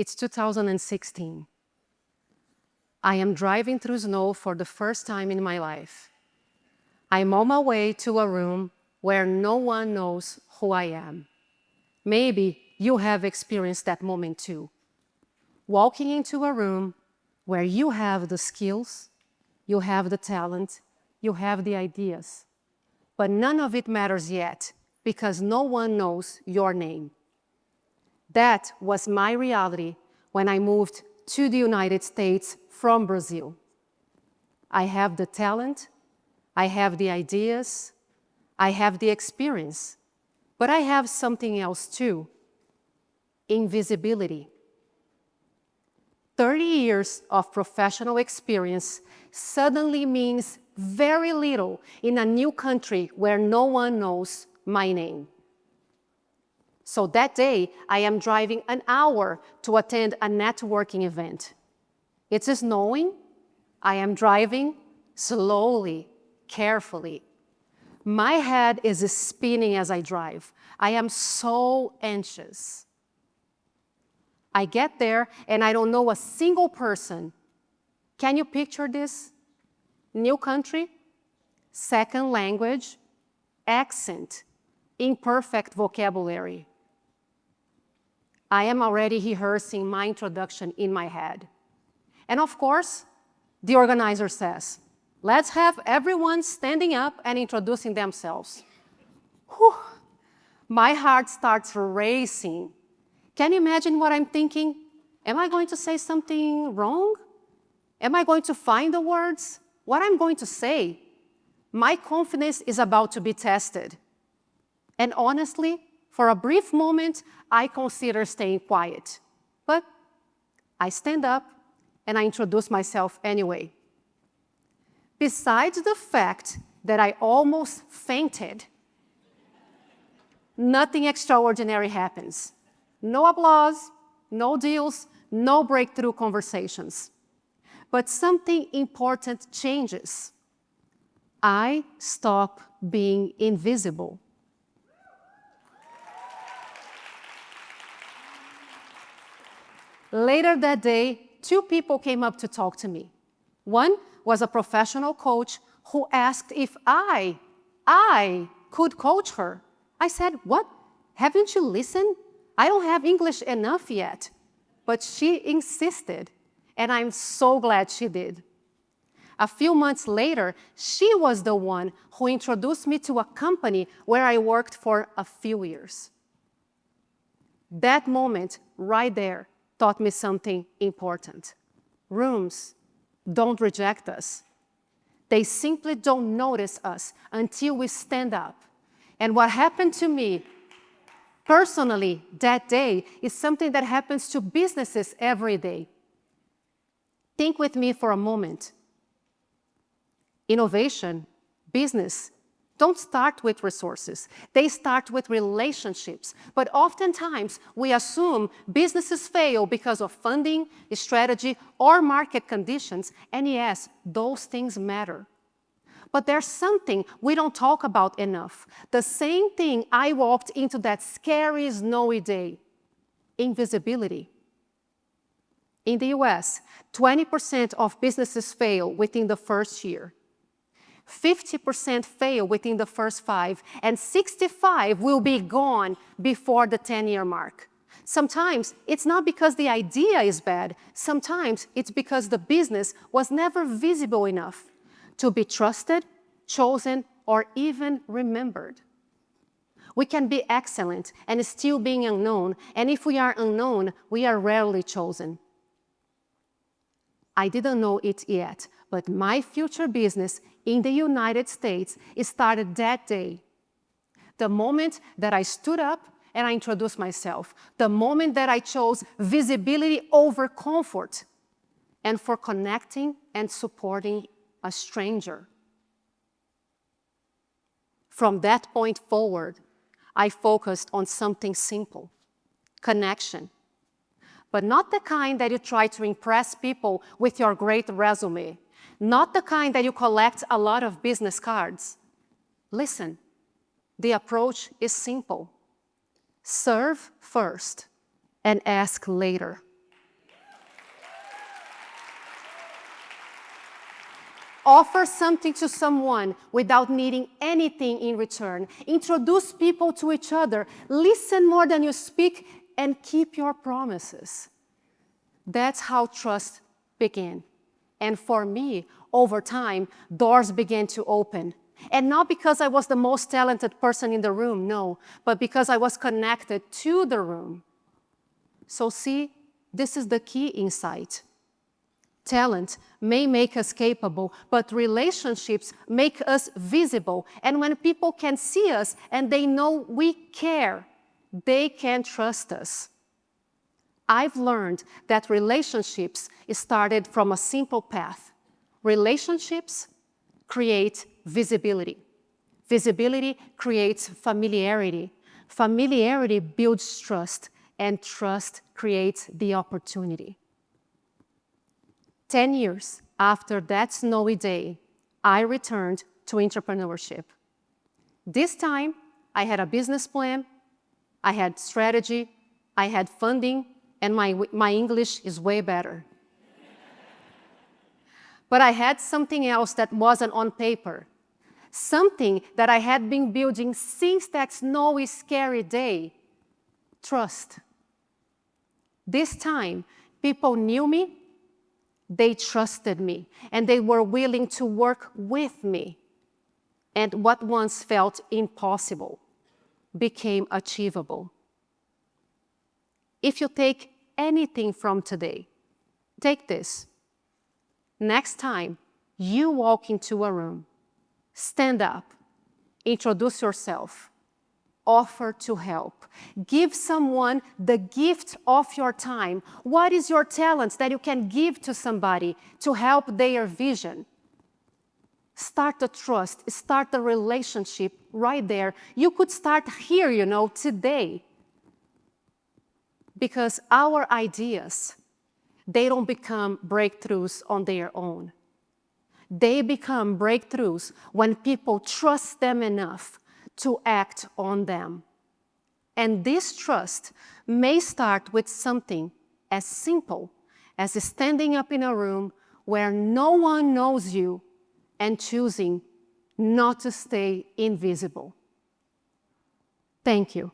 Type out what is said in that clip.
It's 2016. I am driving through snow for the first time in my life. I'm on my way to a room where no one knows who I am. Maybe you have experienced that moment too. Walking into a room where you have the skills, you have the talent, you have the ideas, but none of it matters yet because no one knows your name. That was my reality when I moved to the United States from Brazil. I have the talent, I have the ideas, I have the experience, but I have something else too: invisibility. 30 years of professional experience suddenly means very little in a new country where no one knows my name. So that day, I am driving an hour to attend a networking event. It's snowing. I am driving slowly, carefully. My head is spinning as I drive. I am so anxious. I get there and I don't know a single person. Can you picture this? New country, second language, accent, imperfect vocabulary. I am already rehearsing my introduction in my head. And of course, the organizer says, let's have everyone standing up and introducing themselves. Whew. My heart starts racing. Can you imagine what I'm thinking? Am I going to say something wrong? Am I going to find the words? What I'm going to say? My confidence is about to be tested. And honestly, for a brief moment, I consider staying quiet. But I stand up and I introduce myself anyway. Besides the fact that I almost fainted, nothing extraordinary happens. No applause, no deals, no breakthrough conversations. But something important changes. I stop being invisible. Later that day, 2 people came up to talk to me. One was a professional coach who asked if I could coach her. I said, what? Haven't you listened? I don't have English enough yet. But she insisted, and I'm so glad she did. A few months later, she was the one who introduced me to a company where I worked for a few years. That moment right there taught me something important. Rooms don't reject us. They simply don't notice us until we stand up. And what happened to me personally that day is something that happens to businesses every day. Think with me for a moment. Innovation, business, don't start with resources. They start with relationships. But oftentimes, we assume businesses fail because of funding, strategy, or market conditions. And yes, those things matter. But there's something we don't talk about enough. The same thing I walked into that scary, snowy day: invisibility. In the US, 20% of businesses fail within the first year. 50% fail within the first 5, and 65 will be gone before the 10-year mark. Sometimes it's not because the idea is bad. Sometimes it's because the business was never visible enough to be trusted, chosen, or even remembered. We can be excellent and still being unknown, and if we are unknown, we are rarely chosen. I didn't know it yet, but my future business in the United States started that day. The moment that I stood up and I introduced myself, the moment that I chose visibility over comfort, and for connecting and supporting a stranger. From that point forward, I focused on something simple: connection. But not the kind that you try to impress people with your great resume. Not the kind that you collect a lot of business cards. Listen, the approach is simple. Serve first and ask later. Offer something to someone without needing anything in return. Introduce people to each other. Listen more than you speak, and keep your promises. That's how trust began. And for me, over time, doors began to open. And not because I was the most talented person in the room, no, but because I was connected to the room. So see, this is the key insight. Talent may make us capable, but relationships make us visible. And when people can see us and they know we care, they can trust us. I've learned that relationships started from a simple path. Relationships create visibility. Visibility creates familiarity. Familiarity builds trust, and trust creates the opportunity. 10 years after that snowy day, I returned to entrepreneurship. This time, I had a business plan, I had strategy, I had funding, and my English is way better. But I had something else that wasn't on paper, something that I had been building since that snowy, scary day: trust. This time, people knew me, they trusted me, and they were willing to work with me. And what once felt impossible became achievable. If you take anything from today, take this. Next time you walk into a room, stand up, introduce yourself, offer to help, give someone the gift of your time. What is your talent that you can give to somebody to help their vision? Start the trust, start the relationship right there. You could start here, today. Because our ideas, they don't become breakthroughs on their own. They become breakthroughs when people trust them enough to act on them. And this trust may start with something as simple as standing up in a room where no one knows you and choosing not to stay invisible. Thank you.